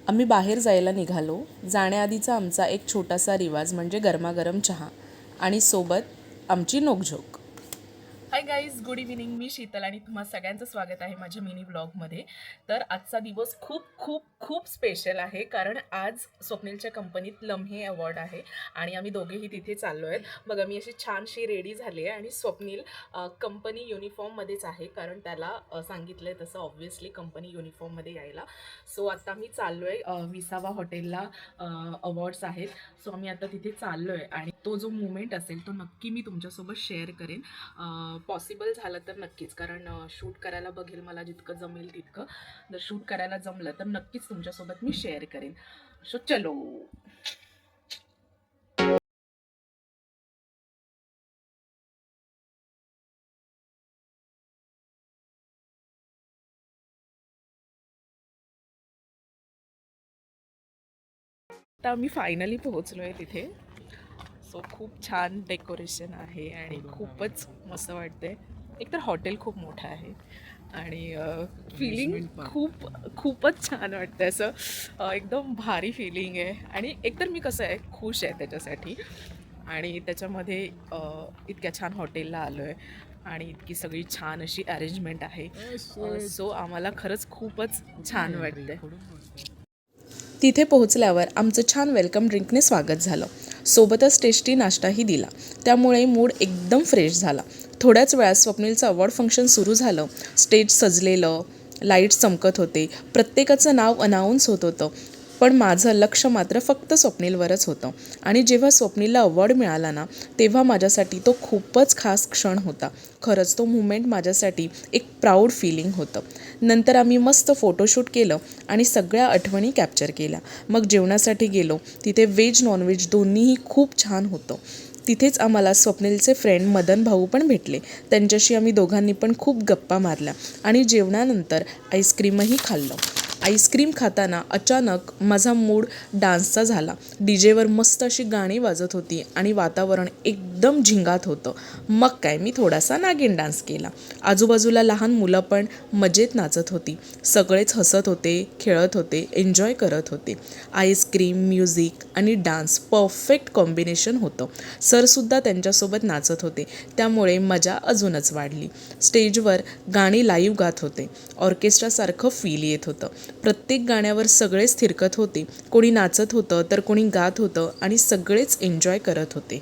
आम्ही बाहेर जायला निघालो. जाण्याआधीचा आमचा एक छोटासा रिवाज म्हणजे गरमागरम चहा आणि सोबत आमची नोकझोक. Hi guys, good evening. मी शीतल आणि तुम्हा सगळ्यांचं स्वागत आहे माझ्या मिनी ब्लॉगमध्ये. तर आजचा दिवस खूप खूप खूप स्पेशल आहे, कारण आज स्वप्नीलच्या कंपनीत लम्हे अवॉर्ड आहे आणि आम्ही दोघेही तिथे चाललो आहेत. मग आम्ही अशी छानशी रेडी झाली आहे आणि स्वप्नील कंपनी युनिफॉर्ममध्येच आहे, कारण त्याला सांगितलं आहे तसं ऑब्व्हियसली कंपनी युनिफॉर्ममध्ये यायला. सो आता आम्ही चाललो आहे विसावा हॉटेलला. अवॉर्ड्स आहेत, सो आम्ही आता तिथे चाललो आहे आणि तो जो मुमेंट असेल तो नक्की मी तुमच्यासोबत शेअर करेन. पॉसिबल झालं तर नक्कीच, कारण शूट करायला बघेल मला जितकं जमेल तितकं. जर शूट करायला जमलं तर नक्कीच तुमच्यासोबत मी शेअर करेन. सो चलो. आता आम्ही फायनली पोहोचलो आहे तिथे. सो खूप छान डेकोरेशन आहे आणि खूपच मस्त वाटते. एकतर हॉटेल खूप मोठं आहे आणि फिलिंग खूपच छान वाटतं असं. एकदम भारी फिलिंग आहे आणि एकतर मी कसं आहे खुश आहे त्याच्यासाठी. आणि त्याच्यामध्ये इतक्या छान हॉटेलला आलो आहे आणि इतकी सगळी छान अशी अरेंजमेंट आहे. सो आम्हाला खरंच खूपच छान वाटतं. तिथे पोहोचल्यावर आमचं छान वेलकम ड्रिंकने स्वागत झालं. सोबतच टेस्टी नाश्ताही दिला, त्यामुळे मूड एकदम फ्रेश झाला. थोड्याच वेळात स्वप्नीलचं अवॉर्ड फंक्शन सुरू झालं. स्टेज सजलेलं, लाईट्स चमकत होते, प्रत्येकाचं नाव अनाऊन्स होत होतं. पण माझं लक्ष मात्र फक्त स्वप्नीलवरच होतं. आणि जेव्हा स्वप्नीलला अवॉर्ड मिळाला ना, तेव्हा माझ्यासाठी तो खूपच खास क्षण होता. खरंच तो मुमेंट माझ्यासाठी एक प्राऊड फिलिंग होतं. नंतर आम्ही मस्त फोटोशूट केलं आणि सगळ्या आठवणी कॅप्चर केल्या. मग जेवणासाठी गेलो. तिथे व्हेज नॉनव्हेज दोन्हीही खूप छान होतं. तिथेच आम्हाला स्वप्नीलचे फ्रेंड मदन भाऊ पण भेटले. त्यांच्याशी आम्ही दोघांनी पण खूप गप्पा मारल्या आणि जेवणानंतर आईस्क्रीमही खाल्लं. आईस्क्रीम खाताना अचानक माझा मूड डान्सचा झाला. डीजेवर मस्त अशी गाणी वाजत होती आणि वातावरण एकदम झिंगाट होतं. मग काय, मी थोडासा नागिन डान्स केला. आजूबाजूला लहान मुलं पण मजेत नाचत होती. सगळेच हसत होते, खेळत होते, एन्जॉय करत होते. आईस्क्रीम, म्युझिक आणि डान्स परफेक्ट कॉम्बिनेशन होतं. सरसुद्धा त्यांच्यासोबत नाचत होते, त्यामुळे मजा अजूनच वाढली. स्टेजवर गाणी लाईव्ह गात होते. ऑर्केस्ट्रासारखं फील येत होतं. प्रत्येक गाण्यावर सगळेच थिरकत होते. कोणी नाचत होतं तर कोणी गात होतं आणि सगळेच एन्जॉय करत होते.